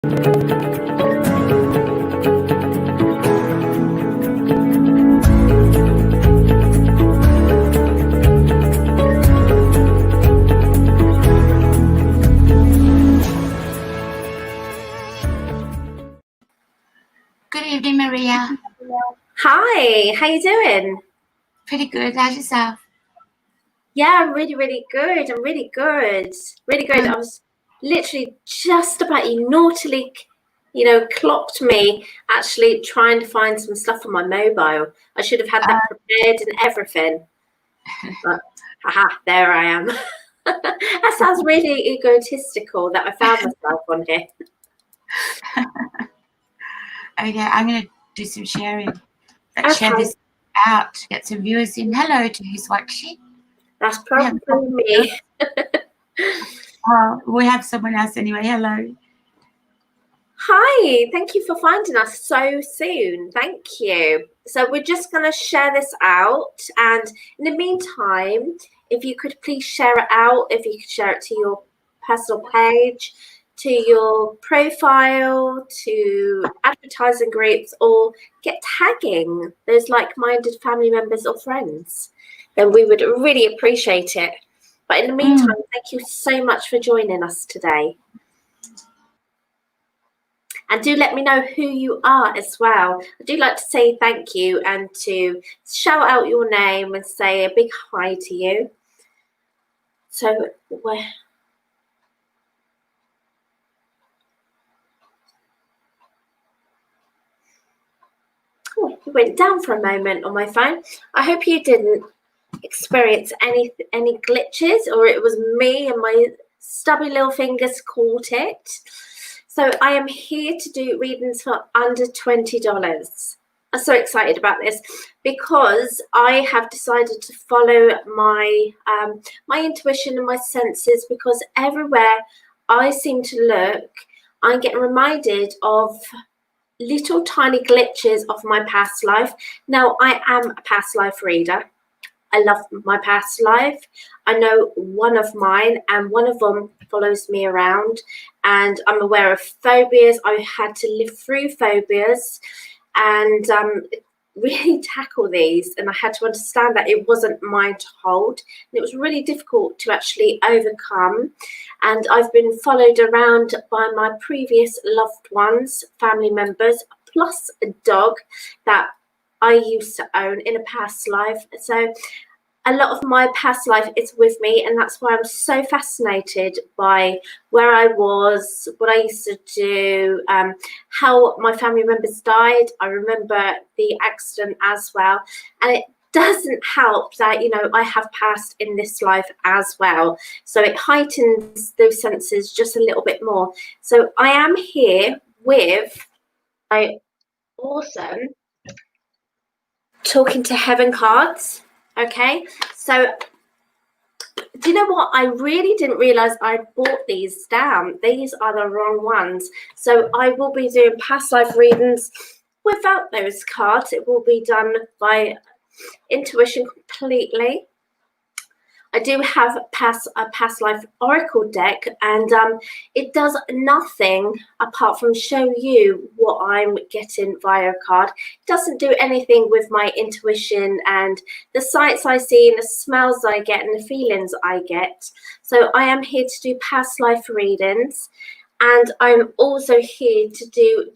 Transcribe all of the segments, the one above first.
Good evening, Maria. Hi, how you doing? Pretty good. How's yourself? Yeah, I'm really, really good. I'm really good. Really good. I was literally just about, you naughtily, clocked me actually trying to find some stuff on my mobile. I should have had that prepared and everything. But, haha, there I am. That sounds really egotistical that I found myself on here. Okay, I'm going to do some sharing. Let's Okay. share this out. Get some viewers in. Hello to who's watching. That's probably me. We have someone else anyway. Hello. Hi, thank you for finding us so soon. Thank you. So we're just going to share this out. And in the meantime, if you could please share it out, if you could share it to your personal page, to your profile, to advertising groups, or get tagging those like-minded family members or friends, then we would really appreciate it. But in the meantime, thank you so much for joining us today. And do let me know who you are as well. I do like to say thank you and to shout out your name and say a big hi to you. So it went down for a moment on my phone. I hope you didn't experience any glitches, or it was me and my stubby little fingers caught it. So I am here to do readings for under $20. I'm so excited about this because I have decided to follow my my intuition and my senses, because everywhere I seem to look, I'm getting reminded of little tiny glitches of my past life. Now, I am a past life reader. I love my past life. I know one of mine, and one of them follows me around, and I'm aware of phobias. I had to live through phobias and really tackle these, and I had to understand that it wasn't mine to hold, and it was really difficult to actually overcome. And I've been followed around by my previous loved ones, family members, plus a dog that I used to own in a past life. So a lot of my past life is with me, and that's why I'm so fascinated by where I was, what I used to do, how my family members died. I remember the accident as well, and it doesn't help that, I have passed in this life as well. So it heightens those senses just a little bit more. So I am here with my awesome Talking to Heaven cards. Okay, so do you know what? I really didn't realize I bought these down. These are the wrong ones. So I will be doing past life readings without those cards. It will be done by intuition completely. I do have a past life oracle deck, and it does nothing apart from show you what I'm getting via a card. It doesn't do anything with my intuition and the sights I see and the smells I get and the feelings I get. So I am here to do past life readings, and I'm also here to do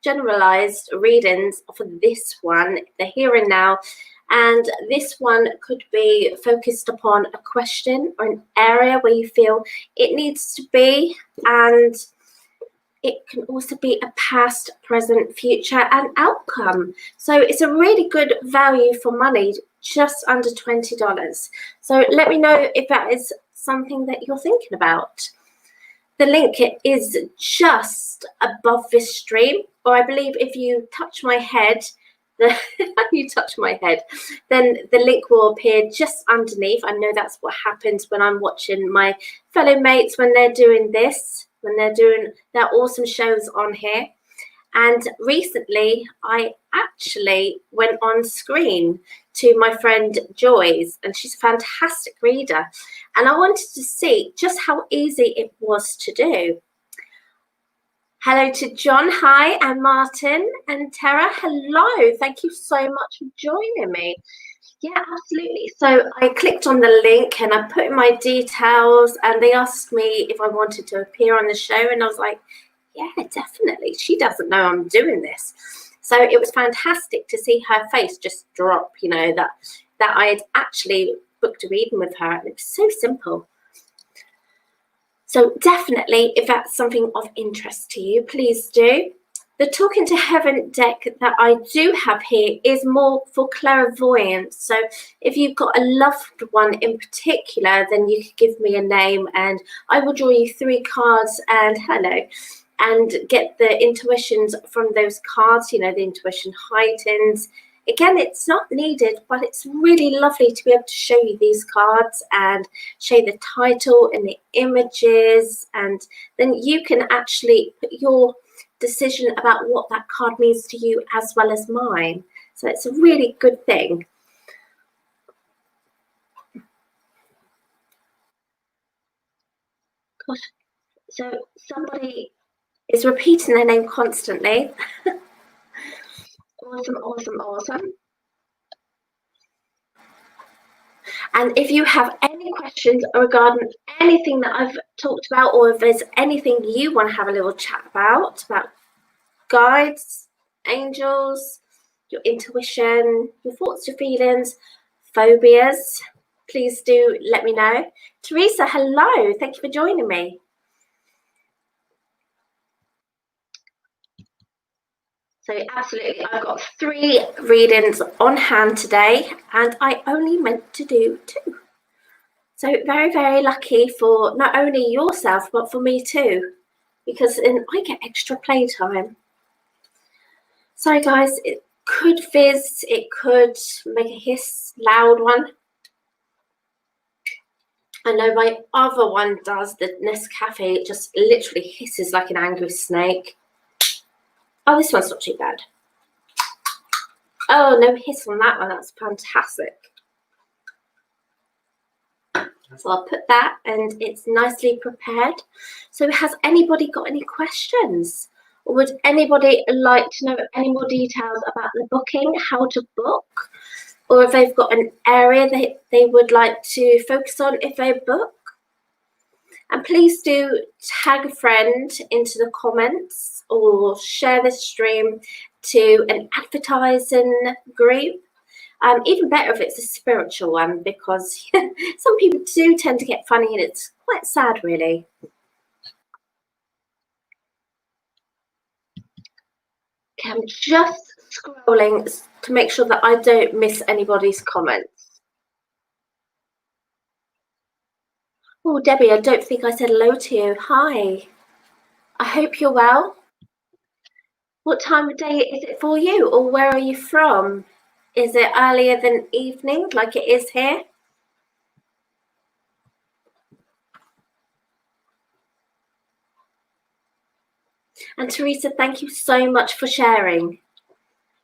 generalized readings for this one, the here and now. And this one could be focused upon a question or an area where you feel it needs to be. And it can also be a past, present, future, and outcome. So it's a really good value for money, just under $20. So let me know if that is something that you're thinking about. The link is just above this stream, or I believe if you touch my head, then the link will appear just underneath. I know that's what happens when I'm watching my fellow mates when they're doing this, when they're doing their awesome shows on here. And recently, I actually went on screen to my friend Joy's, and she's a fantastic reader. And I wanted to see just how easy it was to do. Hello to John, hi, and Martin and Tara, hello. Thank you so much for joining me. Yeah, absolutely. So I clicked on the link and I put in my details and they asked me if I wanted to appear on the show and I was like, yeah, definitely. She doesn't know I'm doing this. So it was fantastic to see her face just drop, you know, that I had actually booked a reading with her. And it was so simple. So definitely, if that's something of interest to you, please do. The Talking to Heaven deck that I do have here is more for clairvoyance. So if you've got a loved one in particular, then you could give me a name and I will draw you 3 cards and hello, and get the intuitions from those cards. You know, the intuition heightens. Again, it's not needed, but it's really lovely to be able to show you these cards and show you the title and the images, and then you can actually put your decision about what that card means to you as well as mine. So it's a really good thing. Gosh, so somebody is repeating their name constantly. Awesome, awesome, awesome. And if you have any questions regarding anything that I've talked about, or if there's anything you want to have a little chat about guides, angels, your intuition, your thoughts, your feelings, phobias, please do let me know. Teresa, hello. Thank you for joining me. So absolutely, I've got 3 readings on hand today, and I only meant to do 2. So very, very lucky for not only yourself, but for me too, because then I get extra playtime. Sorry guys, it could fizz, it could make a hiss, loud one. I know my other one does, the Nescafe, it just literally hisses like an angry snake. Oh, this one's not too bad. Oh, no hiss on that one, that's fantastic. So I'll put that and it's nicely prepared. So has anybody got any questions? Or would anybody like to know any more details about the booking, how to book? Or if they've got an area they would like to focus on if they book? And please do tag a friend into the comments or share this stream to an advertising group. Even better if it's a spiritual one, because some people do tend to get funny and it's quite sad, really. Okay, I'm just scrolling to make sure that I don't miss anybody's comments. Oh, Debbie, I don't think I said hello to you. Hi. I hope you're well. What time of day is it for you, or where are you from? Is it earlier than evening, like it is here? And Teresa, thank you so much for sharing.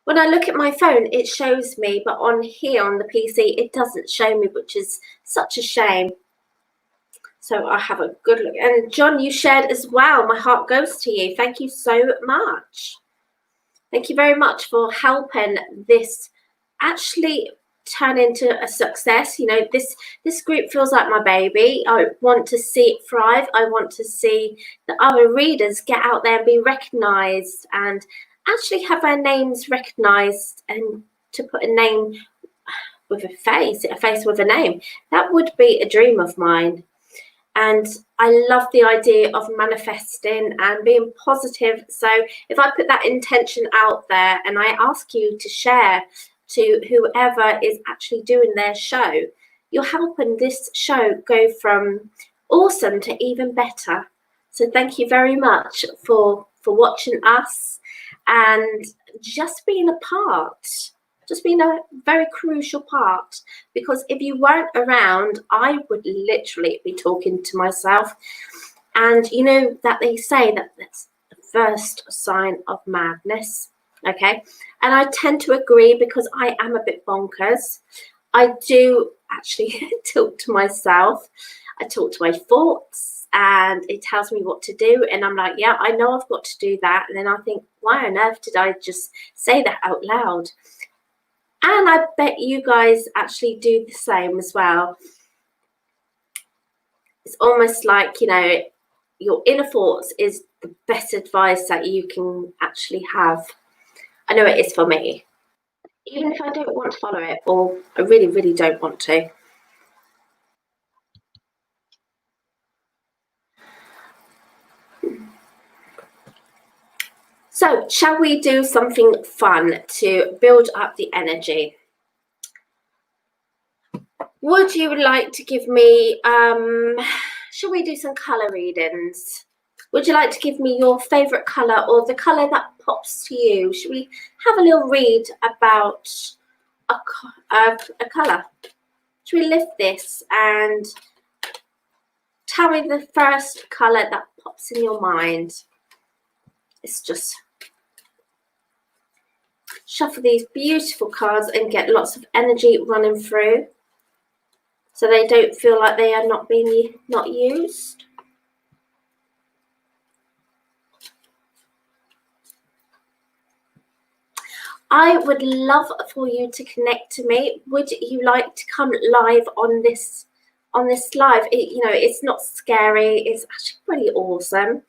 When I look at my phone, it shows me, but on here on the PC, it doesn't show me, which is such a shame. So I'll have a good look. And John, you shared as well. My heart goes to you. Thank you so much. Thank you very much for helping this actually turn into a success. You know, this group feels like my baby. I want to see it thrive. I want to see the other readers get out there and be recognized and actually have their names recognized, and to put a name with a face with a name. That would be a dream of mine. And I love the idea of manifesting and being positive. So if I put that intention out there and I ask you to share to whoever is actually doing their show, you're helping this show go from awesome to even better. So thank you very much for watching us and just being a part. Just being a very crucial part, because if you weren't around, I would literally be talking to myself. And you know that they say that that's the first sign of madness, okay? And I tend to agree, because I am a bit bonkers. I do actually talk to myself. I talk to my thoughts, and it tells me what to do, and I'm like, yeah, I know I've got to do that. And then I think, why on earth did I just say that out loud? And I bet you guys actually do the same as well. It's almost like, you know, your inner thoughts is the best advice that you can actually have. I know it is for me. Even if I don't want to follow it, or I really, really don't want to. So, shall we do something fun to build up the energy? Would you like to give me, shall we do some colour readings? Would you like to give me your favourite colour, or the colour that pops to you? Should we have a little read about a colour? Should we lift this and tell me the first colour that pops in your mind? It's just shuffle these beautiful cards and get lots of energy running through, so they don't feel like they are not used. I would love for you to connect to me. Would you like to come live on this live? You know, it's not scary. It's actually pretty awesome.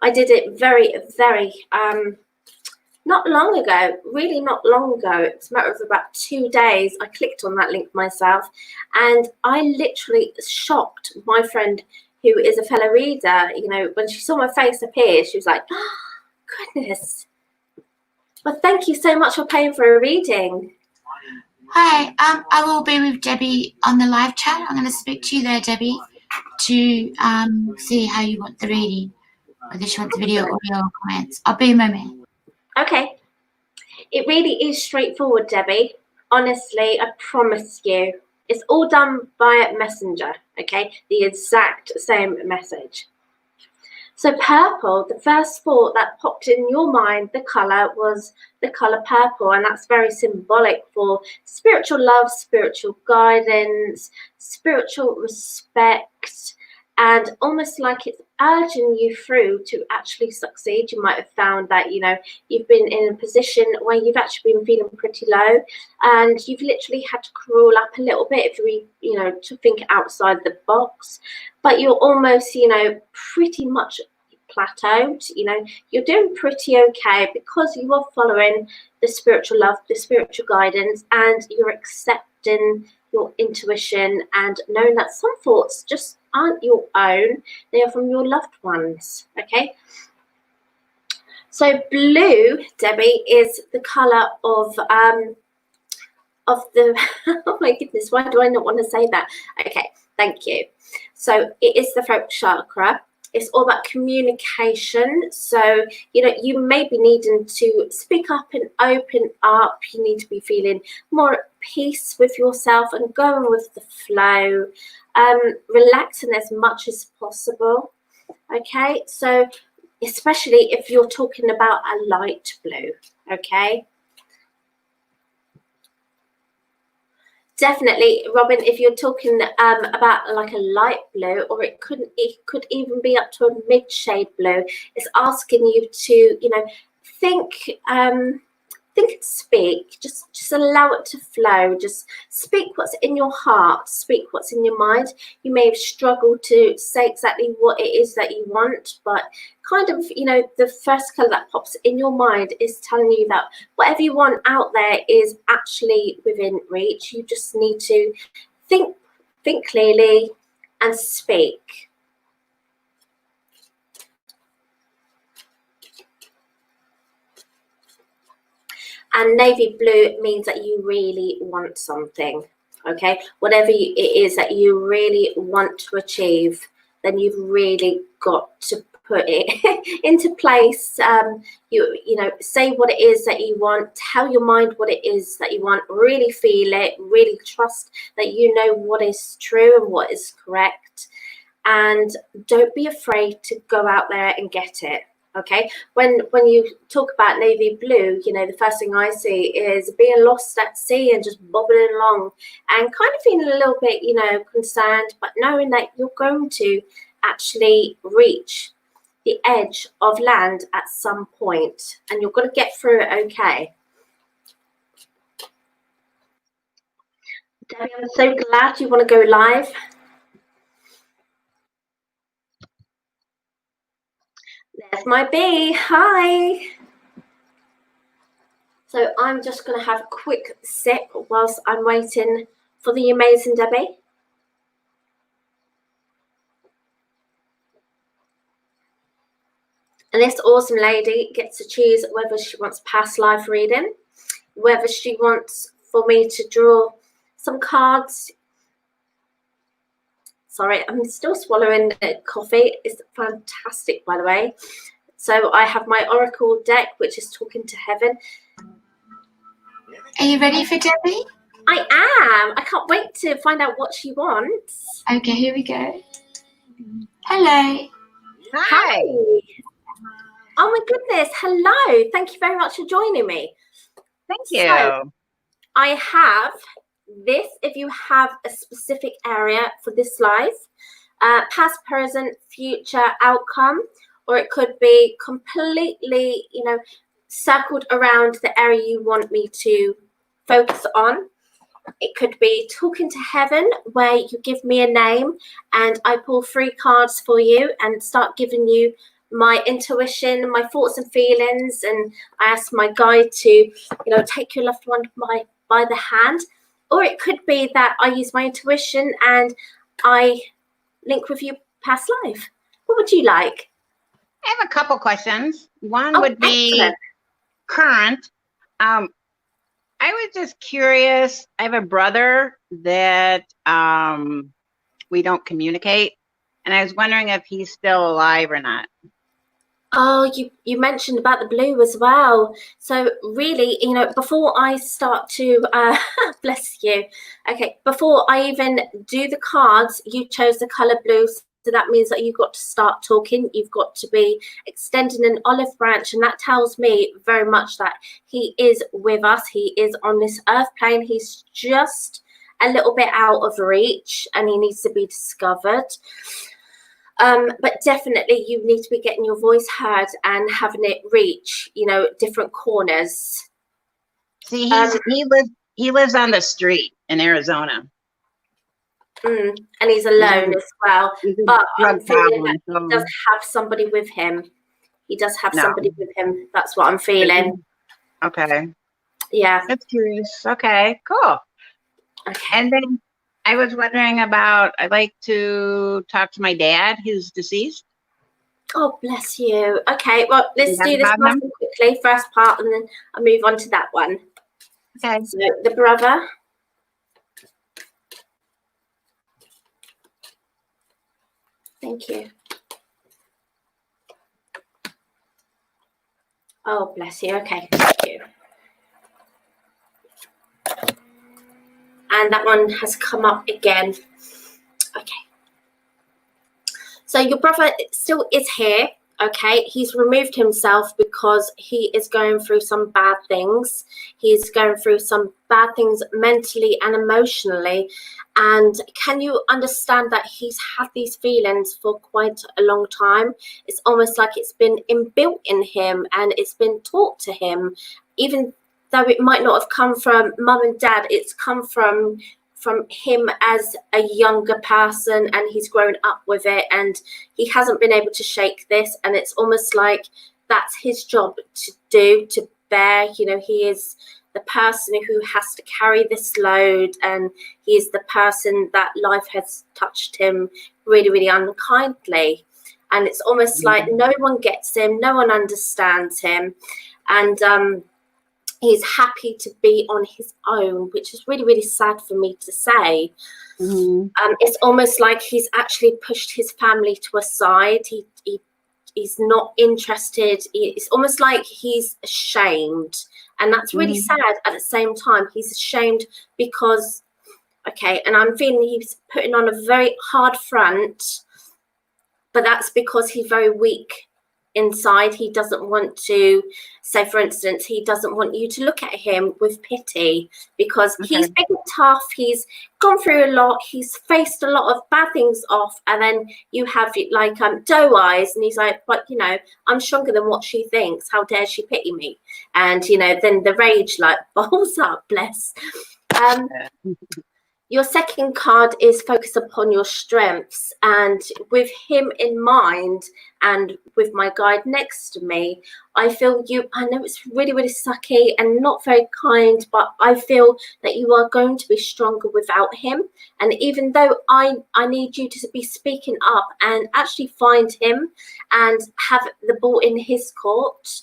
I did it very, very not long ago, really not long ago. It was a matter of about 2 days. I clicked on that link myself, and I literally shocked my friend, who is a fellow reader. You know, when she saw my face appear, she was like, oh, goodness. Well, thank you so much for paying for a reading. Hi, I will be with Debbie on the live chat. I'm going to speak to you there, Debbie, to see how you want the reading, whether you want the video, audio, or comments. I'll be a moment. Okay. It really is straightforward, Debbie. Honestly, I promise you. It's all done via Messenger, okay? The exact same message. So purple, the first thought that popped in your mind, the colour, was the colour purple, and that's very symbolic for spiritual love, spiritual guidance, spiritual respect, and almost like it's urging you through to actually succeed. You might have found that, you know, you've been in a position where you've actually been feeling pretty low, and you've literally had to crawl up a little bit, if you know, to think outside the box, but you're almost, you know, pretty much plateaued. You know, you're doing pretty okay because you are following the spiritual love, the spiritual guidance, and you're accepting your intuition and knowing that some thoughts just aren't your own, they are from your loved ones. Okay, so blue, Debbie, is the color of the oh my goodness, why do I not want to say that? Okay, thank you. So it is the throat chakra. It's all about communication. So, you know, you may be needing to speak up and open up. You need to be feeling more at peace with yourself and going with the flow, relaxing as much as possible. Okay, so especially if you're talking about a light blue, okay? Definitely, Robin, if you're talking about like a light blue, or it could even be up to a mid shade blue, it's asking you to, you know, think and speak. Just allow it to flow. Just speak what's in your heart. Speak what's in your mind. You may have struggled to say exactly what it is that you want, but kind of, you know, the first color that pops in your mind is telling you that whatever you want out there is actually within reach. You just need to think clearly and speak. And navy blue means that you really want something, okay? Whatever it is that you really want to achieve, then you've really got to put it into place. You know, say what it is that you want, tell your mind what it is that you want, really feel it, really trust that you know what is true and what is correct, and don't be afraid to go out there and get it. Okay, when you talk about navy blue, you know, the first thing I see is being lost at sea and just bobbing along and kind of feeling a little bit, you know, concerned, but knowing that you're going to actually reach the edge of land at some point and you're going to get through it okay. Debbie, I'm so glad you want to go live. There's my bee. Hi. So I'm just going to have a quick sip whilst I'm waiting for the amazing Debbie. And this awesome lady gets to choose whether she wants past life reading, whether she wants for me to draw some cards. Sorry, I'm still swallowing the coffee. It's fantastic, by the way. So I have my Oracle deck, which is talking to heaven. Are you ready for Debbie? I am. I can't wait to find out what she wants. Okay, here we go. Hello. Hi. Oh my goodness. Hello. Thank you very much for joining me. Thank you. So, I have this, if you have a specific area for this life, past, present, future, outcome, or it could be completely, you know, circled around the area you want me to focus on. It could be talking to heaven, where you give me a name and I pull 3 cards for you and start giving you my intuition, my thoughts and feelings, and I ask my guide to, you know, take your loved one by the hand. Or it could be that I use my intuition and I link with you past life. What would you like? I have a couple questions. One would be excellent. current. I was just curious. I have a brother that we don't communicate, and I was wondering if he's still alive or not. Oh, you mentioned about the blue as well. So really, you know, before I start to, bless you. Okay, before I even do the cards, you chose the color blue. So that means that you've got to start talking. You've got to be extending an olive branch. And that tells me very much that he is with us. He is on this earth plane. He's just a little bit out of reach and he needs to be discovered. But definitely you need to be getting your voice heard and having it reach, you know, different corners. See, he lives on the street in Arizona. And he's alone as well. But I'm feeling that he does have somebody with him. He does have somebody with him. That's what I'm feeling. Okay. Yeah. That's curious. Okay, cool. Okay. And then I was wondering about, I'd like to talk to my dad, who's deceased. Oh, bless you. Okay, well, let's do this nice quickly, first part, and then I'll move on to that one. Okay. So the brother. Thank you. Oh, bless you. Okay, thank you. And that one has come up again. Okay. So your brother still is here. Okay, he's removed himself because he is going through some bad things. He's going through some bad things mentally and emotionally. And can you understand that he's had these feelings for quite a long time? It's almost like it's been inbuilt in him and it's been taught to him. Even though it might not have come from mum and dad, it's come from him as a younger person, and he's grown up with it and he hasn't been able to shake this, and it's almost like that's his job to do, to bear. You know, he is the person who has to carry this load, and he is the person that life has touched him really, really unkindly, and it's almost like no one gets him, no one understands him, and he's happy to be on his own, which is really, really sad for me to say. It's almost like he's actually pushed his family to a side. He's not interested. It's almost like he's ashamed. And that's really sad at the same time. He's ashamed because, okay, and I'm feeling he's putting on a very hard front, but that's because he's very weak inside he doesn't want to, say for instance, he doesn't want you to look at him with pity, because he's big and tough, he's gone through a lot, he's faced a lot of bad things off, and then you have like doe eyes, and he's like, but you know, I'm stronger than what she thinks, how dare she pity me? And you know, then the rage like bubbles up, bless. Your second card is focus upon your strengths, and with him in mind and with my guide next to me, I feel you, I know it's really, really sucky and not very kind, but I feel that you are going to be stronger without him. And even though I need you to be speaking up and actually find him and have the ball in his court,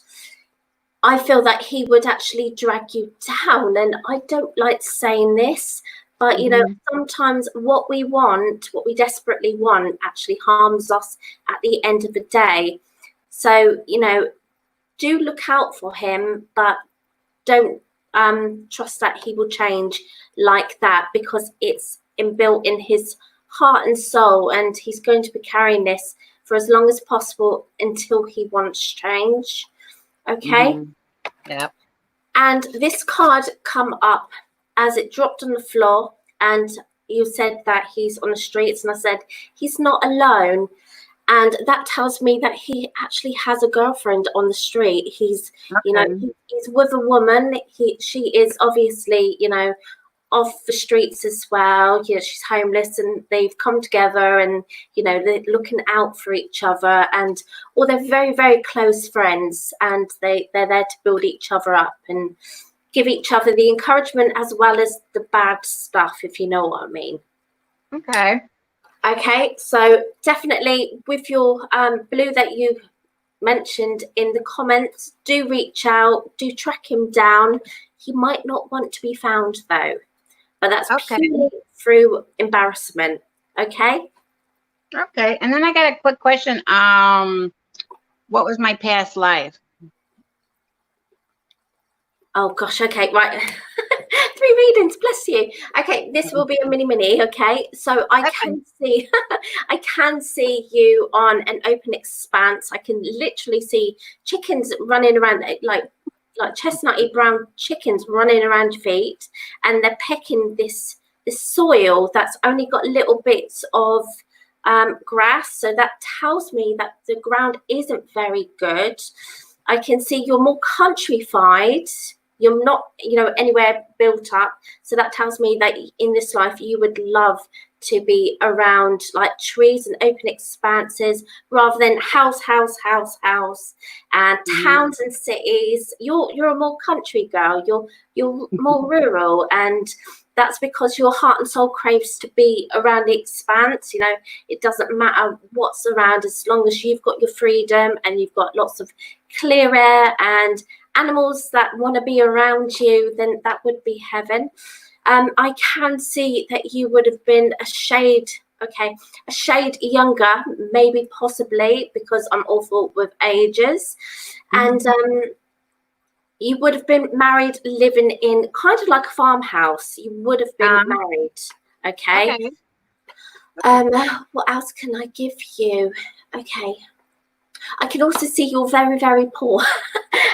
I feel that he would actually drag you down. And I don't like saying this, but, you know, sometimes what we want, what we desperately want, actually harms us at the end of the day. So, you know, do look out for him, but don't trust that he will change like that, because it's inbuilt in his heart and soul, and he's going to be carrying this for as long as possible until he wants change. Okay? Yep. And this card come up as it dropped on the floor, and you said that he's on the streets, and I said he's not alone, and that tells me that he actually has a girlfriend on the street. He's you know, he's with a woman. She is obviously, you know, off the streets as well. You know, she's homeless, and they've come together, and you know, they're looking out for each other, and or they're very, very close friends, and they're there to build each other up and give each other the encouragement as well as the bad stuff, if you know what I mean. Okay, so definitely with your blue that you mentioned in the comments, do reach out, do track him down. He might not want to be found though, but that's purely through embarrassment. Okay, And then I got a quick question. What was my past life? oh gosh, okay, right. 3 readings, bless you. Okay, this will be a mini, okay? So I can see I can see you on an open expanse. I can literally see chickens running around, like chestnutty brown chickens running around your feet, and they're pecking this soil that's only got little bits of grass. So that tells me that the ground isn't very good. I can see you're more countrified. You're not, you know, anywhere built up. So that tells me that in this life you would love to be around like trees and open expanses rather than house and towns and cities. You're a more country girl. You're more rural, and that's because your heart and soul craves to be around the expanse. You know, it doesn't matter what's around as long as you've got your freedom and you've got lots of clear air and animals that want to be around you, then that would be heaven. I can see that you would have been a shade younger, maybe possibly, because I'm awful with ages. And you would have been married, living in kind of like a farmhouse. You would have been married. Okay. What else can I give you? Okay. I can also see you're very, very poor.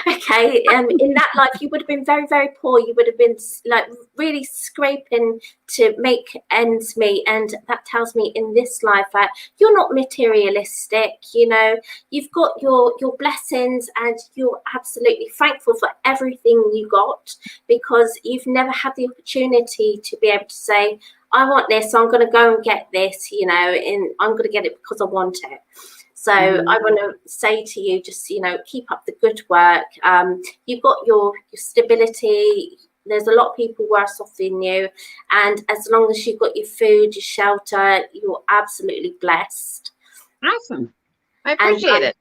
Okay, in that life you would have been very, very poor. You would have been like really scraping to make ends meet, and that tells me in this life that you're not materialistic. You know, you've got your blessings, and you're absolutely thankful for everything you got, because you've never had the opportunity to be able to say, I want this, so I'm going to go and get this, you know, and I'm going to get it because I want it. So I want to say to you, just, you know, keep up the good work. You've got your stability. There's a lot of people worse off than you. And as long as you've got your food, your shelter, you're absolutely blessed. Awesome. I appreciate it.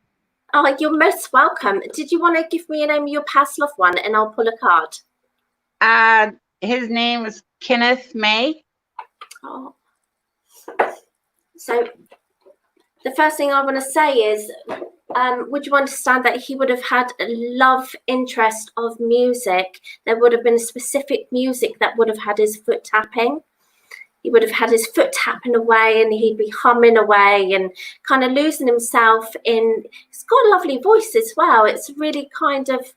Oh, you're most welcome. Did you want to give me a name of your past loved one, and I'll pull a card? His name was Kenneth May. Oh. So the first thing I want to say is, would you understand that he would have had a love interest of music? There would have been a specific music that would have had his foot tapping. he would have had his foot tapping away and he'd be humming away and kind of losing himself in. He's got a lovely voice as well. It's really kind of,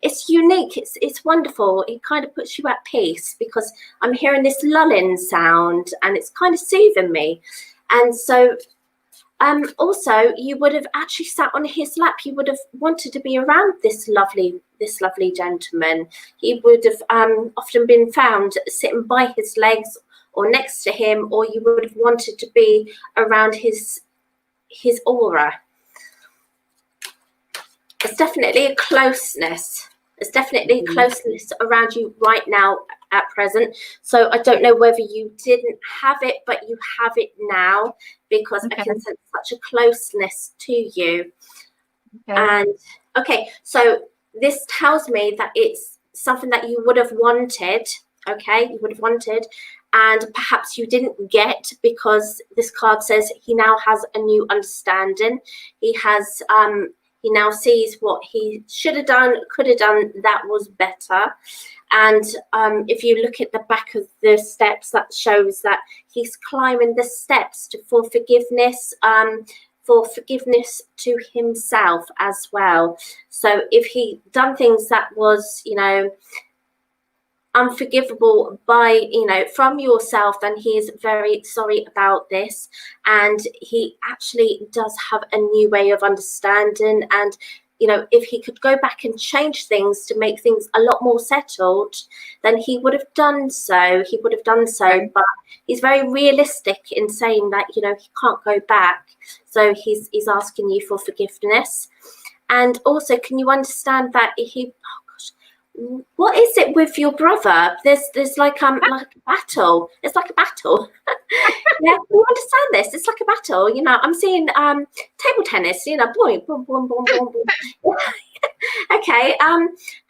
it's unique. It's wonderful. It kind of puts you at peace because I'm hearing this lulling sound and it's kind of soothing me. And so also you would have actually sat on his lap. You would have wanted to be around this lovely gentleman. He would have often been found sitting by his legs or next to him, or you would have wanted to be around his aura. There's definitely a closeness. There's definitely a closeness around you right now at present. So I don't know whether you didn't have it, but you have it now, because I can sense such a closeness to you. And okay, so this tells me that it's something that you would have wanted. Okay, you would have wanted, and perhaps you didn't get, because this card says he now has a new understanding. He has he now sees what he should have done, could have done, that was better. And if you look at the back of the steps, that shows that he's climbing the steps for forgiveness to himself as well. So if he done things that was, you know, unforgivable by, you know, from yourself, then he is very sorry about this, and he actually does have a new way of understanding. And you know, if he could go back and change things to make things a lot more settled, then he would have done so. He would have done so, but he's very realistic in saying that, you know, he can't go back. So he's asking you for forgiveness. And also, can you understand that he, what is it with your brother? There's like a battle. It's like a battle. Yeah, can you understand this? It's like a battle. You know, I'm seeing table tennis. You know, boom, boom, boom, boom, boom, boom. Okay.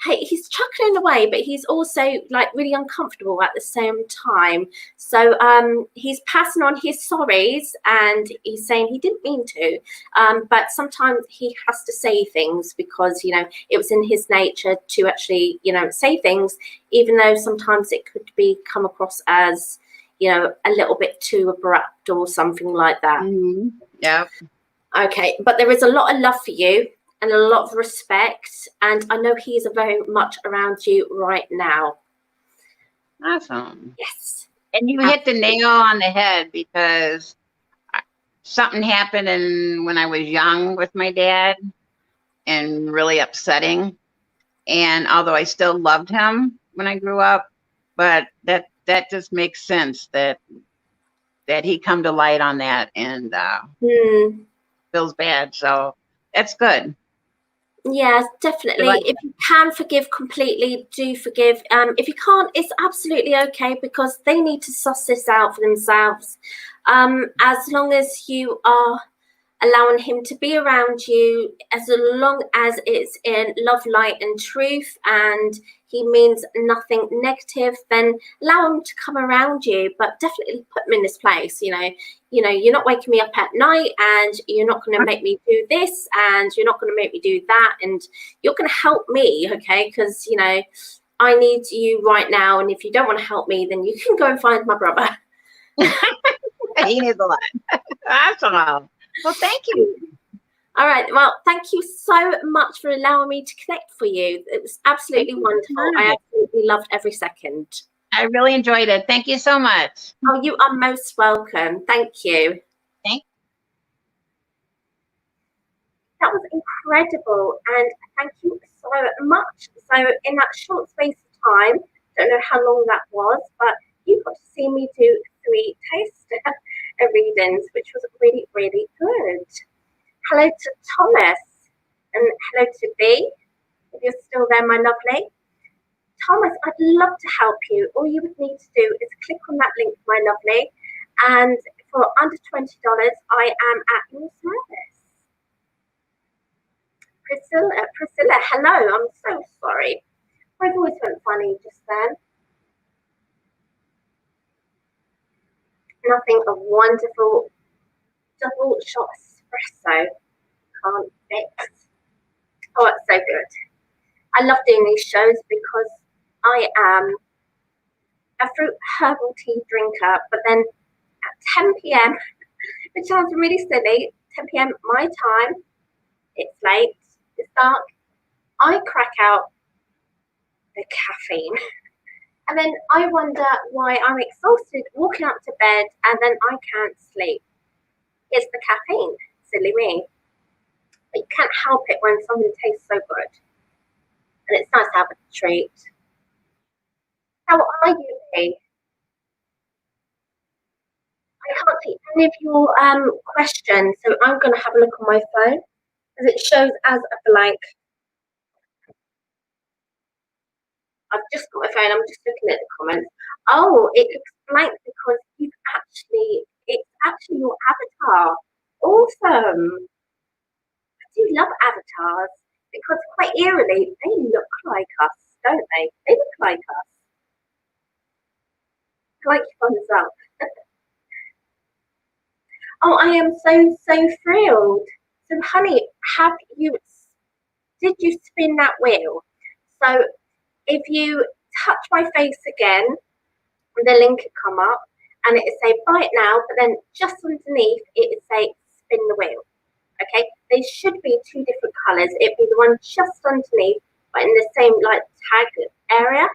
Hey, he's chuckling away, but he's also like really uncomfortable at the same time. So he's passing on his sorries, and he's saying he didn't mean to. But sometimes he has to say things because, you know, it was in his nature to actually, you know, say things, even though sometimes it could be come across as, you know, a little bit too abrupt or something like that. Yeah. Okay, but there is a lot of love for you and a lot of respect, and I know he is very much around you right now. Awesome. Yes. And you hit the nail on the head, because something happened when I was young with my dad, and really upsetting. And although I still loved him when I grew up, but that just makes sense that he come to light on that, and feels bad. So that's good. Yeah, definitely. If you can forgive completely, do forgive. If you can't, it's absolutely okay, because they need to suss this out for themselves. As long as you are allowing him to be around you, as long as it's in love, light and truth, and he means nothing negative, then allow him to come around you, but definitely put him in this place. You know, you're not waking me up at night, and you're not going to make me do this, and you're not going to make me do that, and you're going to help me, okay? Because, you know, I need you right now, and if you don't want to help me, then you can go and find my brother. He needs a lot. Awesome. Well, thank you. All right. Well, thank you so much for allowing me to connect for you. It was absolutely wonderful. I absolutely loved every second. I really enjoyed it. Thank you so much. Oh, you are most welcome. Thank you. That was incredible, and thank you so much. So in that short space of time, don't know how long that was, but you got to see me do 3 taste readings, which was really, really good. Hello to Thomas, and hello to B, if you're still there, my lovely. Thomas, I'd love to help you. All you would need to do is click on that link, my lovely, and for under $20, I am at your service. Priscilla, hello. I'm so sorry. My voice went funny just then. Nothing a wonderful double shot espresso can't fix. Oh, it's so good. I love doing these shows because I am a fruit herbal tea drinker, but then at 10 p.m., which sounds really silly, 10 p.m. my time, it's late, it's dark, I crack out the caffeine. And then I wonder why I'm exhausted walking up to bed and then I can't sleep. It's the caffeine, silly me. But you can't help it when something tastes so good. And it's nice to have a treat. How are you, Lee? I can't see any of your questions, so I'm going to have a look on my phone as it shows as a blank. I've just got my phone, I'm just looking at the comments. Oh, it looks blank because it's actually your avatar. Awesome. I do love avatars because quite eerily, they look like us, don't they? They look like us. I like your thumbs up. Oh, I am so thrilled. So, honey, did you spin that wheel? So, if you touch my face again, the link will come up and it will say buy it now, but then just underneath it will say spin the wheel. Okay, they should be two different colours. It'd be the one just underneath, but in the same like tag area.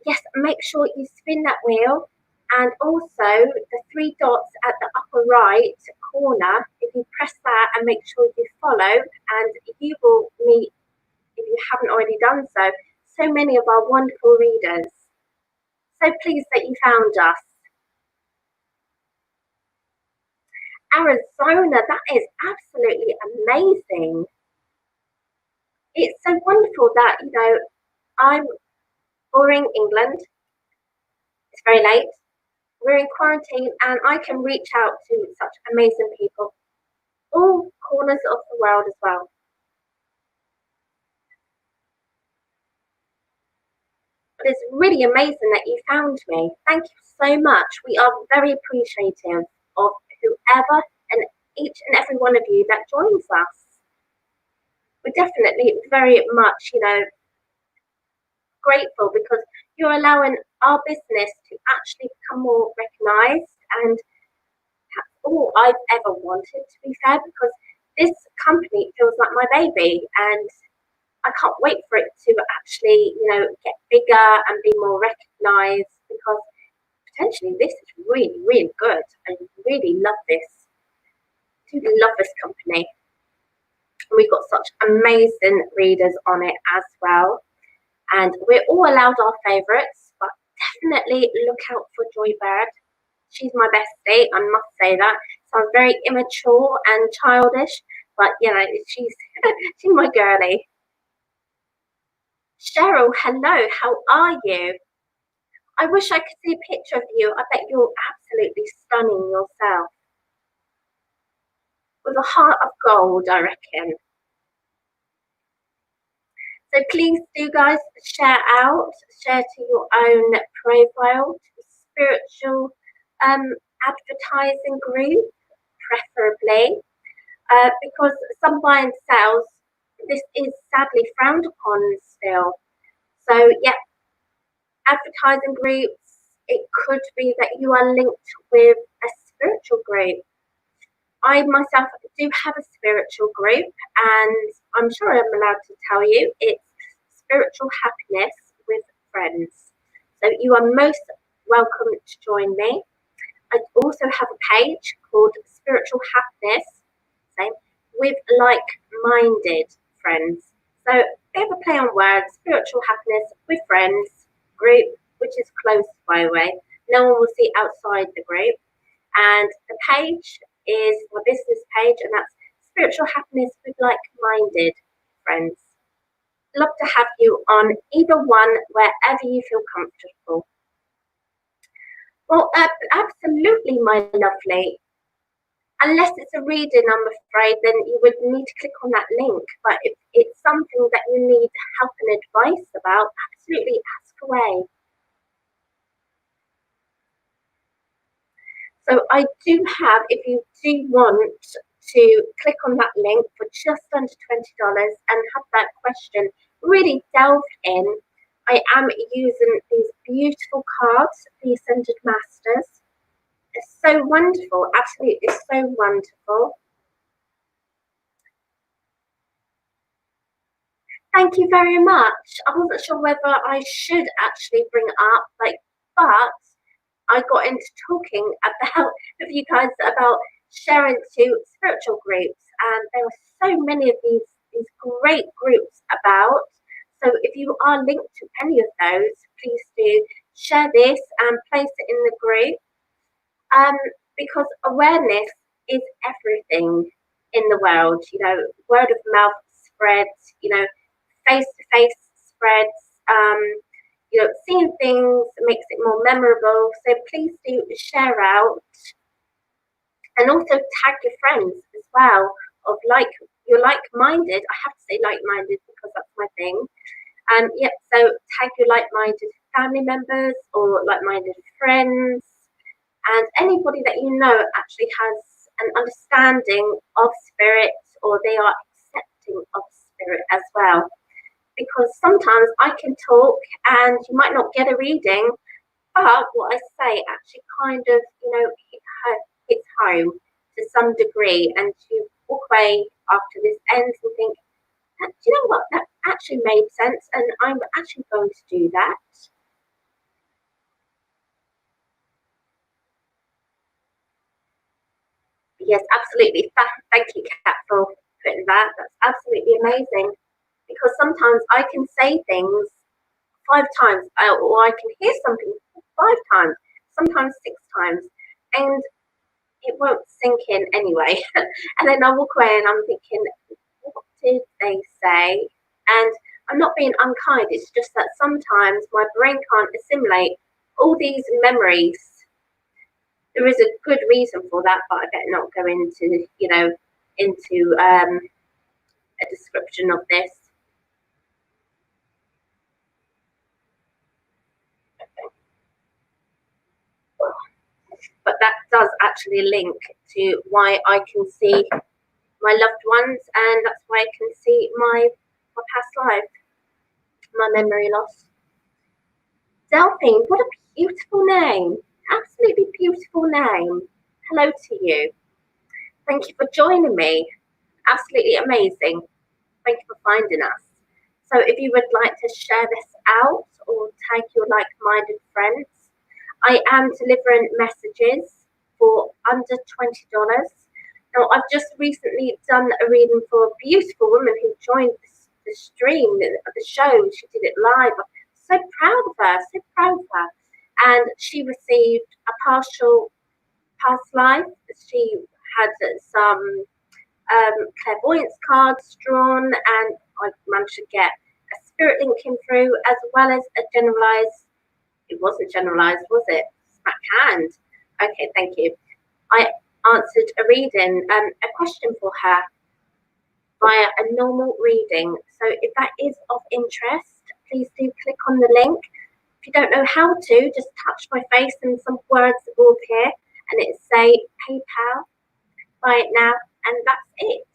Yes, make sure you spin that wheel, and also the three dots at the upper right corner. If you press that and make sure you follow, and you will meet, if you haven't already done so, so many of our wonderful readers. So pleased that you found us. Arizona, that is absolutely amazing. It's so wonderful that, we're in England, it's very late, we're in quarantine, and I can reach out to such amazing people, all corners of the world as well. But it's really amazing that you found me. Thank you so much. We are very appreciative of whoever and each and every one of you that joins us. We're definitely very much, grateful because you're allowing our business to actually become more recognised, and that's all I've ever wanted, to be fair, because this company feels like my baby, and I can't wait for it to actually, get bigger and be more recognised, because potentially this is really, really good. I really love this. I do love this company. We've got such amazing readers on it as well. And we're all allowed our favourites, but definitely look out for Joybird. She's my bestie, I must say that. Sounds very immature and childish, but she's she's my girlie. Cheryl, hello, how are you? I wish I could see a picture of you. I bet you're absolutely stunning yourself. With a heart of gold, I reckon. So please do, guys, share to your own profile, to spiritual advertising group, preferably, because some buy and sells, this is sadly frowned upon still. So, yeah, advertising groups, it could be that you are linked with a spiritual group. I myself do have a spiritual group, and I'm sure I'm allowed to tell you, it's Spiritual Happiness with Friends. So you are most welcome to join me. I also have a page called Spiritual Happiness, same, with like-minded friends. So a bit of a play on words, Spiritual Happiness with Friends group, which is closed, by the way. No one will see outside the group. And the page is my business page, and that's Spiritual Happiness with Like-Minded Friends. Love to have you on either one, wherever you feel comfortable. Well, absolutely, my lovely. Unless it's a reading, I'm afraid, then you would need to click on that link. But if it's something that you need help and advice about, absolutely ask away. So I do have, if you do want to click on that link for just under $20 and have that question really delved in, I am using these beautiful cards, the Ascended Masters. It's so wonderful, absolutely so wonderful. Thank you very much. I wasn't sure whether I should actually bring it up, but I got into talking about with you guys about sharing to spiritual groups, and there were so many of these great groups about. So if you are linked to any of those, please do share this and place it in the group. Because awareness is everything in the world. Word of mouth spreads. Face to face spreads. Seeing things makes it more memorable. So please do share out, and also tag your friends as well. You're like-minded. I have to say like-minded because that's my thing. So tag your like-minded family members or like-minded friends, and anybody that you know actually has an understanding of spirit, or they are accepting of spirit as well. Because sometimes I can talk and you might not get a reading, but what I say actually kind of, hits home to some degree, and you walk away after this ends and think, do you know what, that actually made sense, and I'm actually going to do that. Yes, absolutely. Thank you, Kat, for putting that. That's absolutely amazing. Because sometimes I can say things 5 times, or I can hear something 5 times, sometimes 6 times, and it won't sink in anyway. And then I walk away and I'm thinking, what did they say? And I'm not being unkind, it's just that sometimes my brain can't assimilate all these memories. There is a good reason for that, but I better not go into, a description of this. But that does actually link to why I can see my loved ones, and that's why I can see my past life, my memory loss. Delphine, what a beautiful name. Absolutely beautiful name. Hello to you. Thank you for joining me. Absolutely amazing. Thank you for finding us. So if you would like to share this out or tag your like-minded friends, I am delivering messages for under $20. Now, I've just recently done a reading for a beautiful woman who joined the stream, the show. She did it live. I'm so proud of her, so proud of her. And she received a partial past life. She had some clairvoyance cards drawn, and I managed to get a spirit link came through, as well as a generalized. It wasn't generalized, was it? Smack hand. Okay, thank you. I answered a reading, a question for her via a normal reading. So if that is of interest, please do click on the link. If you don't know how to, just touch my face and some words will appear, and it say PayPal, buy it now, and that's it.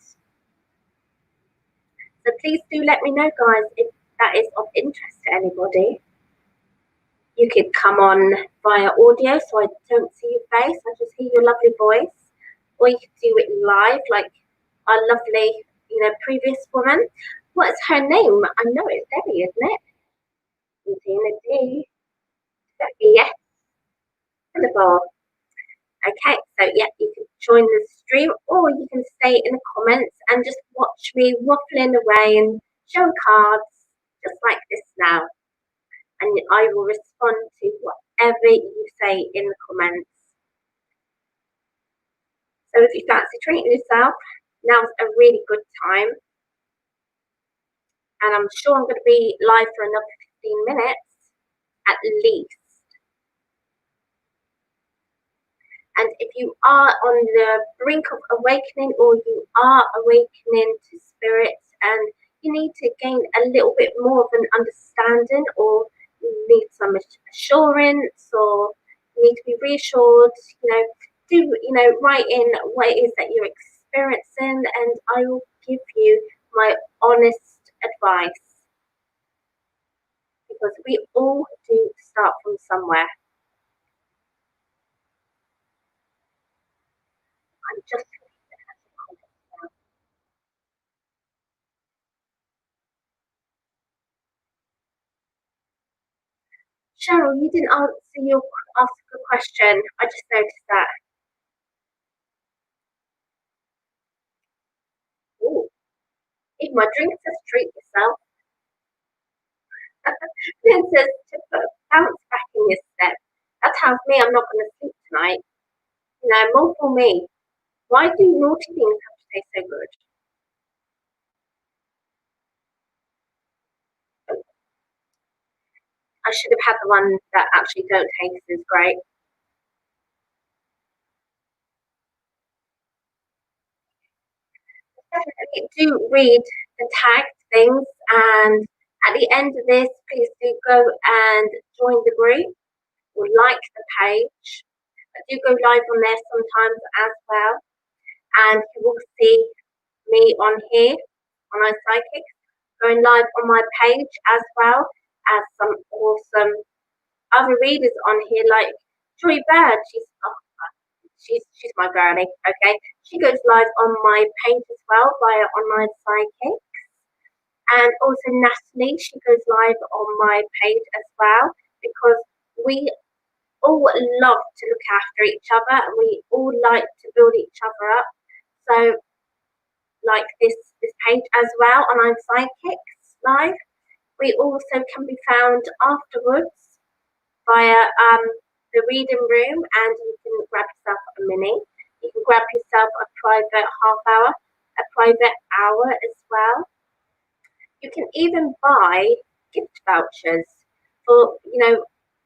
So please do let me know, guys, if that is of interest to anybody. You could come on via audio, so I don't see your face, I just hear your lovely voice. Or you could do it live, like our lovely, previous woman. What is her name? I know it's Debbie, isn't it? Tina D. Yes. Hello. Okay, so yeah, you can join the stream, or you can stay in the comments and just watch me waffling away and show cards, just like this now. And I will respond to whatever you say in the comments. So if you fancy treating yourself, now's a really good time. And I'm sure I'm going to be live for another 15 minutes at least. And if you are on the brink of awakening, or you are awakening to spirit, and you need to gain a little bit more of an understanding, or you need some assurance, or you need to be reassured, write in what it is that you're experiencing, and I will give you my honest advice. because we all do start from somewhere. I'm just Cheryl, you didn't ask a question. I just noticed that. Ooh, eat my drink, just treat yourself. Then says to put bounce back in your step. That tells me I'm not going to sleep tonight. More for me. Why do naughty things have to taste so good? I should have had the one that actually don't taste as great. Definitely do read the tagged things, and at the end of this, please do go and join the group or like the page. I do go live on there sometimes as well, and you will see me on here on iPsychics going live on my page as well as some awesome other readers on here like Joy Bird. She's my granny. Okay, she goes live on my page as well via online psychic, and also Natalie. She goes live on my page as well because we all love to look after each other and we all like to build each other up. So, like this page as well on our psychics live. We also can be found afterwards via the reading room, and you can grab yourself a mini. You can grab yourself a private half hour, a private hour as well. You can even buy gift vouchers for,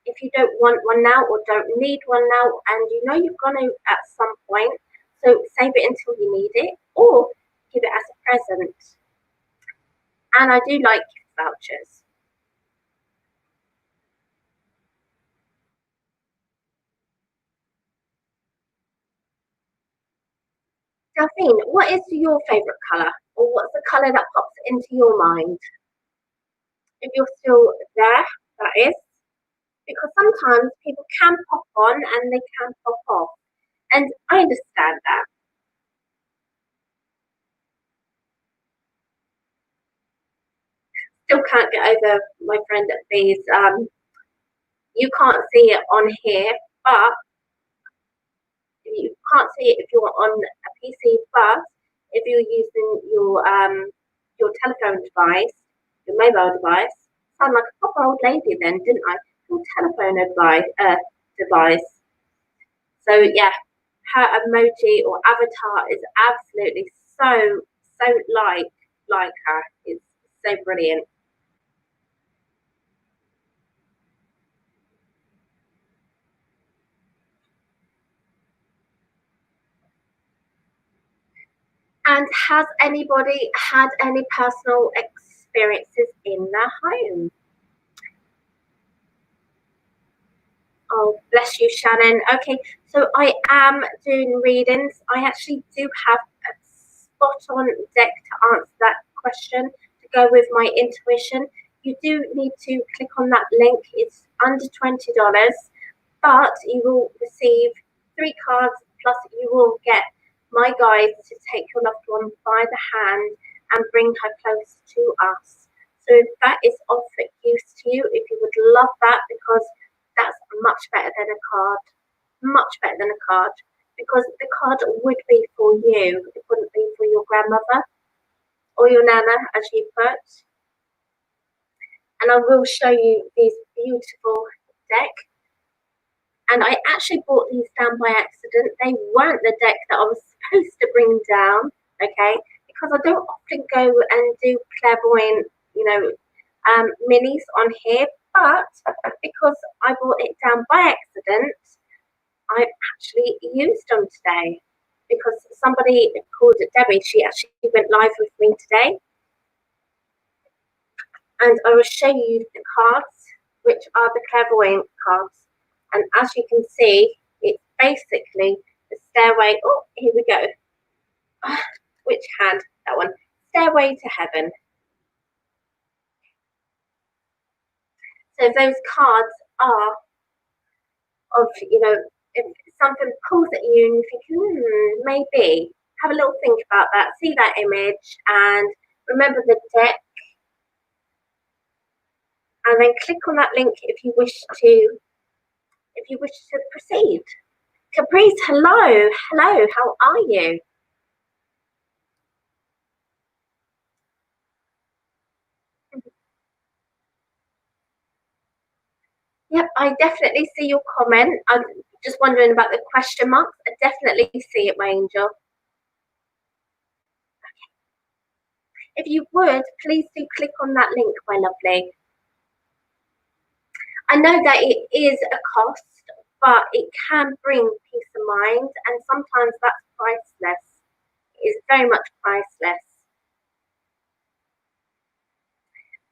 if you don't want one now or don't need one now, and you're going to at some point, so save it until you need it or give it as a present. And I do like gift vouchers. Delphine, what is your favourite colour? Or what's the colour that pops into your mind? If you're still there, that is. Because sometimes people can pop on and they can pop off. And I understand that. Still can't get over my friend at B's. You can't see it on here, but you can't see it if you're on a PC, but if you're using your telephone device, your mobile device, sound like a proper old lady then, didn't I? Your telephone device. So yeah, her emoji or avatar is absolutely so like her. It's so brilliant. And has anybody had any personal experiences in their home? Oh, bless you, Shannon. Okay, so I am doing readings. I actually do have a spot on deck to answer that question to go with my intuition. You do need to click on that link. It's under $20, but you will receive 3 cards, plus you will get my guide to take your loved one by the hand and bring her close to us. So if that is of use to you, if you would love that, because that's much better than a card. Much better than a card. Because the card would be for you. It wouldn't be for your grandmother or your nana, as you put. And I will show you these beautiful deck. And I actually brought these down by accident. They weren't the deck that I was supposed to bring down, okay? Because I don't often go and do clairvoyant, minis on here. But because I brought it down by accident, I've actually used them today. Because somebody called Debbie, she actually went live with me today. And I will show you the cards, which are the clairvoyant cards. And as you can see, it's basically the stairway. Oh, here we go. Which hand? That one. Stairway to heaven. So if those cards are of, if something pulls at you and you think, maybe, have a little think about that, see that image and remember the deck, and then click on that link if you wish to proceed. Caprice, hello, how are you? Yep, I definitely see your comment. I'm just wondering about the question marks. I definitely see it, my angel. If you would, please do click on that link, my lovely. I know that it is a cost, but it can bring peace of mind, and sometimes that's priceless. It is very much priceless.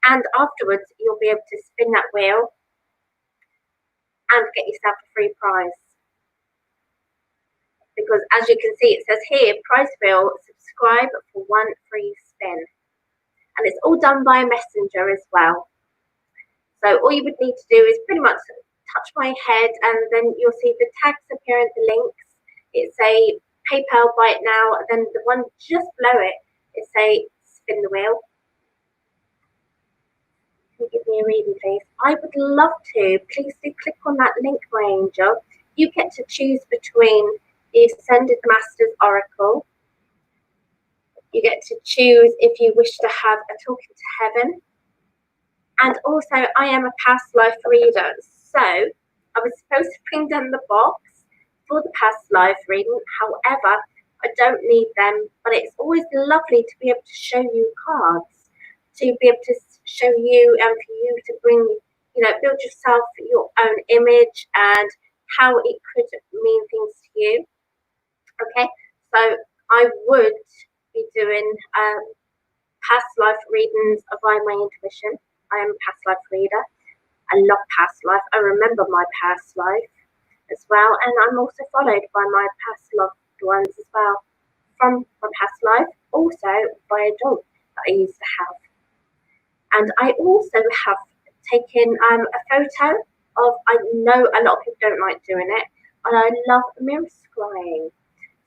And afterwards, you'll be able to spin that wheel and get yourself a free prize. Because as you can see, it says here, prize wheel, subscribe for 1 free spin. And it's all done by Messenger as well. So all you would need to do is pretty much touch my head, and then you'll see the tags appear in the links. It's a PayPal buy it now, and then the one just below it, it's a spin the wheel. Can you give me a reading, please? I would love to. Please do click on that link, my angel. You get to choose between the Ascended Masters Oracle. You get to choose if you wish to have a Talking to Heaven. And also, I am a past life reader. So, I was supposed to bring them the box for the past life reading. However, I don't need them. But it's always lovely to be able to show you cards. To be able to show you and for you to bring, build yourself your own image and how it could mean things to you. Okay, so I would be doing past life readings via my intuition. I am a past life reader. I love past life. I remember my past life as well, and I'm also followed by my past loved ones as well from my past life, also by a dog that I used to have. And I also have taken a photo of, I know a lot of people don't like doing it, and I love mirror scrying.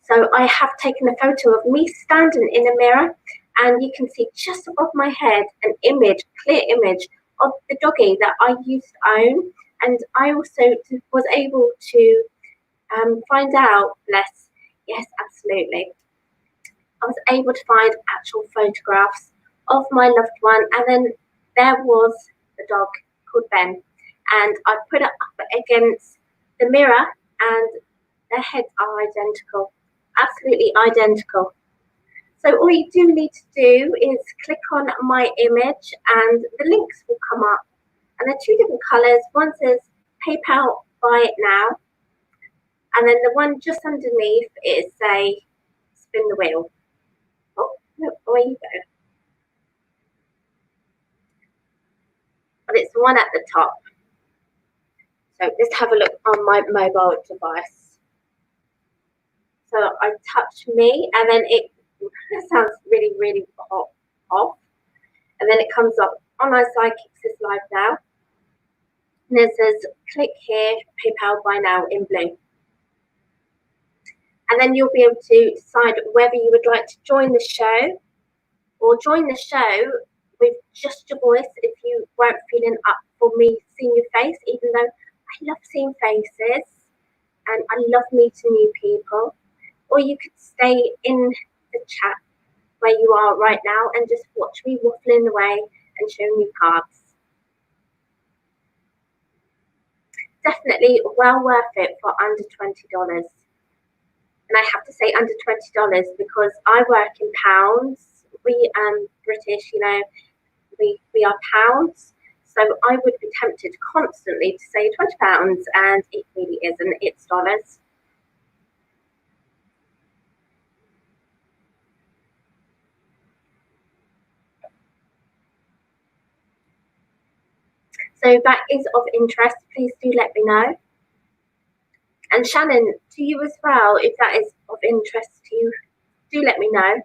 So I have taken a photo of me standing in a mirror, and you can see just above my head an image, clear image of the doggy that I used to own. And I also was able to find out, yes, absolutely. I was able to find actual photographs of my loved one, and then there was the dog called Ben, and I put it up against the mirror, and their heads are identical, absolutely identical. So all you do need to do is click on my image, and the links will come up, and they're 2 different colours. One says PayPal buy it now, and then the one just underneath is say spin the wheel. Oh, look, away you go. But it's the one at the top. So let's have a look on my mobile device. So I touch me, and then it sounds really, really off. And then it comes up on our Psychics is live now. And it says click here, PayPal buy now in blue. And then you'll be able to decide whether you would like to join the show or join the show with just your voice if you weren't feeling up for me seeing your face, even though I love seeing faces and I love meeting new people. Or you could stay in the chat where you are right now and just watch me waffling away and showing you cards. Definitely well worth it for under $20. And I have to say under $20 because I work in pounds. We British, we are pounds. So I would be tempted constantly to say £20, and it really isn't, it's dollars. So if that is of interest, please do let me know. And Shannon, to you as well, if that is of interest to you, do let me know.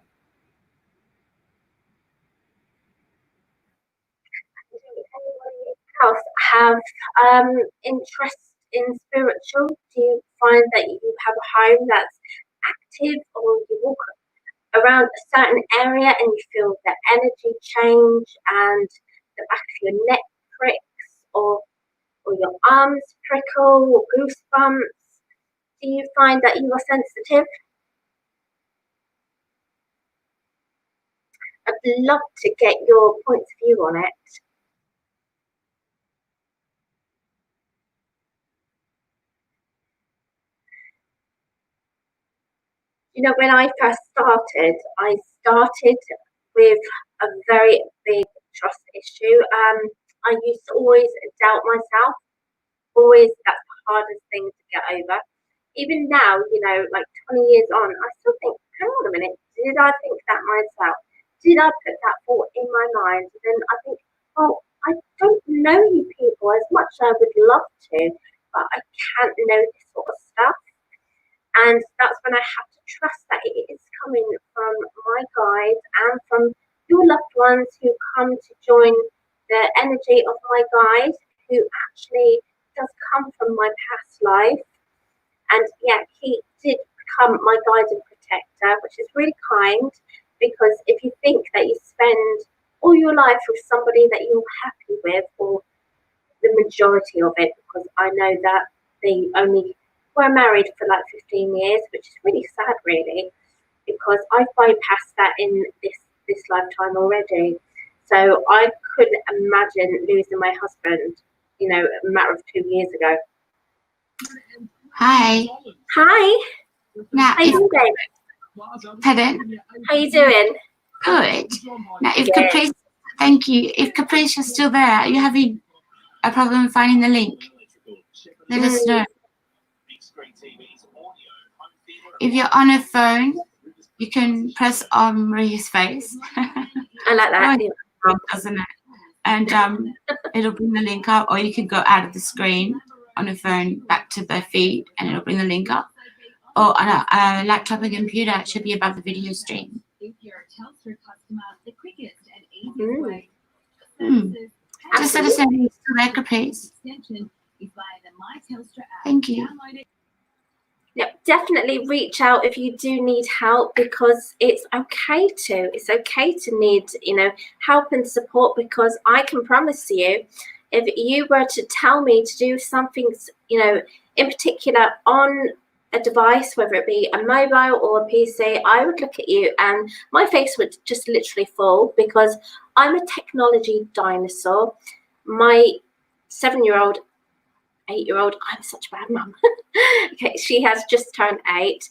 Anyone else have interest in spiritual? Do you find that you have a home that's active, or you walk around a certain area and you feel the energy change and the back of your neck pricks, or your arms prickle, or goosebumps? Do you find that you are sensitive? I'd love to get your point of view on it. You know, when I first started, I started with a very big trust issue. I used to always doubt myself. Always, that's the hardest thing to get over. Even now, you know, like 20 years on, I still think, hang on a minute, did I think that myself? Did I put that thought in my mind? And then I think, well, I don't know you people as much as I would love to, but I can't know this sort of stuff. And that's when I have to trust that it is coming from my guides and from your loved ones who come to join the energy of my guide, who actually does come from my past life. And yeah, he did become my guide and protector, which is really kind, because if you think that you spend all your life with somebody that you're happy with, or the majority of it, because I know that they only were married for like 15 years, which is really sad, really, because I bypassed that in this lifetime already. So I couldn't imagine losing my husband, you know, a matter of 2 years ago. Hi. Hi. Now, How you doing? Pardon? How you doing? Good. Now, if Good. Caprice, thank you. If Caprice is still there, are you having a problem finding the link? Let us know. If you're on a phone, you can press on Maria's face. I like that. Doesn't it? And it'll bring the link up, or you can go out of the screen on a phone back to the feed, and it'll bring the link up. Or on a laptop or computer, it should be above the video stream. Just let us know if you're still there, Caprice. Thank you. Yep, definitely reach out if you do need help, because it's okay to need, you know, help and support, because I can promise you, if you were to tell me to do something, you know, in particular on a device, whether it be a mobile or a PC, I would look at you and my face would just literally fall, because I'm a technology dinosaur. My 7-year-old, 8-year-old, I'm such a bad mum. Okay, she has just turned 8,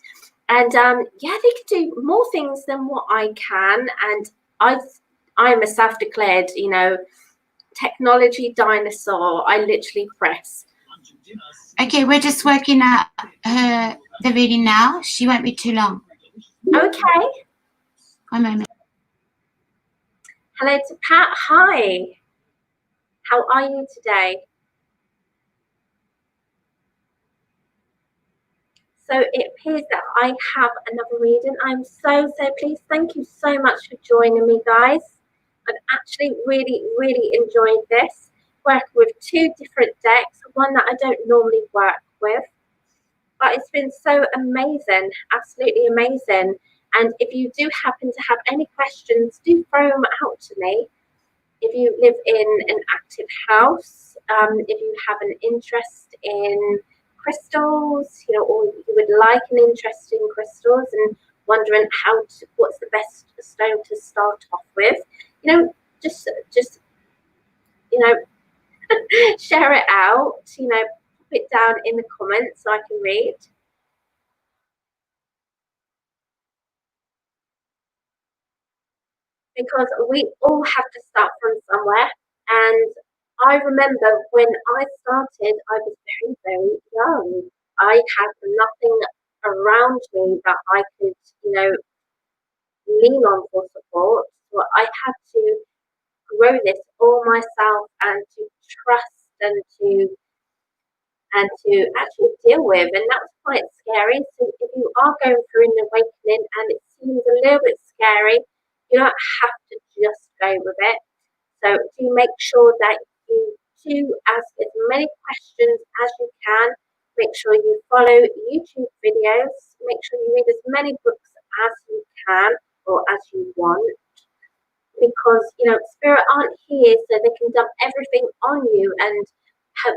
and yeah, they can do more things than what I can, and I'm a self-declared, you know, technology dinosaur. I literally press. Okay, we're just working out the reading now. She won't be too long. Okay. 1 moment. Hello to Pat. Hi. How are you today? So it appears that I have another reading. I'm so pleased. Thank you so much for joining me, guys. I've actually really enjoyed this. Working with 2 different decks, one that I don't normally work with. But it's been so amazing, absolutely amazing. And if you do happen to have any questions, do throw them out to me. If you live in an active house, if you have an interest in crystals, you know, or you would like an interest in crystals and wondering what's the best stone to start off with, you know, just you know, share it out, you know, put it down in the comments so I can read. Because we all have to start from somewhere. And I remember when I started, I was very young. I had nothing around me that I could, you know, lean on for support. So I had to grow this all myself, and to trust, and to actually deal with. And that was quite scary. So if you are going through an awakening and it seems a little bit scary, you don't have to just go with it. So do make sure that you to ask as many questions as you can. Make sure you follow YouTube videos. Make sure you read as many books as you can or as you want. Because, you know, spirit aren't here so they can dump everything on you and have,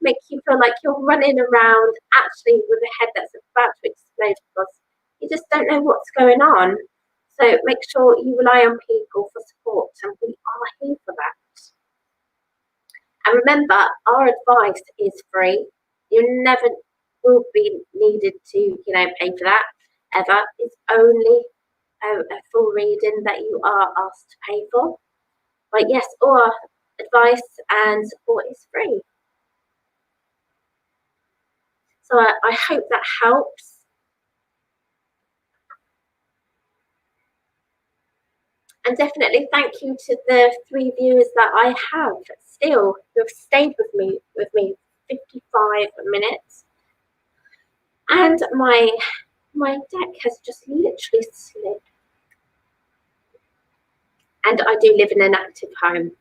make you feel like you're running around actually with a head that's about to explode because you just don't know what's going on. So make sure you rely on people for support, and we are here for that. And remember, our advice is free. You never will be needed to, you know, pay for that ever. It's only a full reading that you are asked to pay for. But yes, all our advice and support is free. So I hope that helps. And definitely thank you to the 3 viewers that I have still who have stayed with me 55 minutes. And my deck has just literally slid. And I do live in an active home.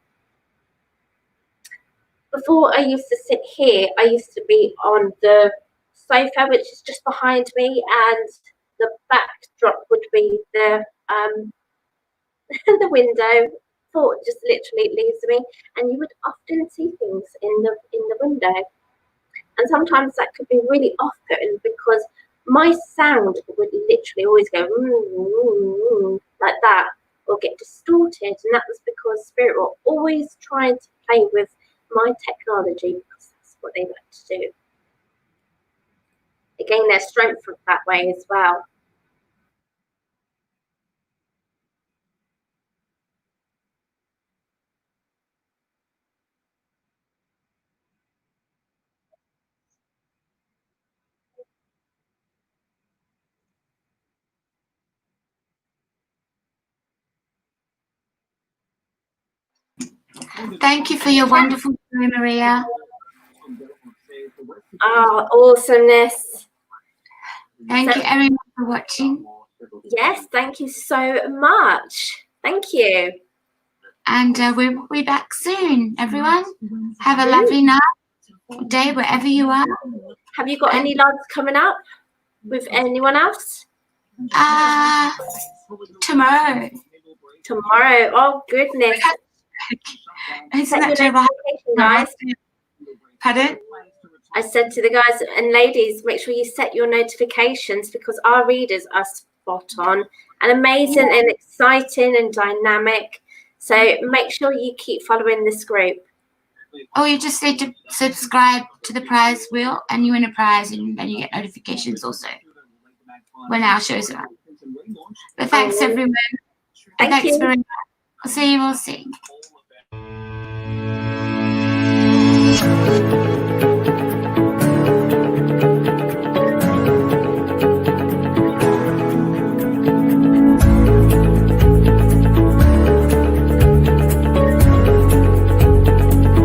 Before I used to sit here, I used to be on the sofa, which is just behind me, and the backdrop would be the the window. Thought just literally leaves me, and you would often see things in the window. And sometimes that could be really off-putting because my sound would literally always go like that or get distorted, and that was because spirit were always trying to play with my technology because that's what they like to do. They gain their strength from that way as well. Thank you for your wonderful story, Maria. Oh, awesomeness. Thank you everyone for watching. Yes, thank you so much. Thank you. And we'll be back soon, everyone. Have a lovely night or day wherever you are. Have you got any lives coming up with anyone else? Tomorrow. Tomorrow. Oh, goodness. Isn't that Set your notification, guys. Pardon? I said to the guys and ladies, make sure you set your notifications because our readers are spot on and amazing and exciting and dynamic. So make sure you keep following this group. Oh, you just need to subscribe to the prize wheel and you win a prize and then you get notifications also when our shows are up. But thanks everyone. Thank you. Very much. I'll see you all soon.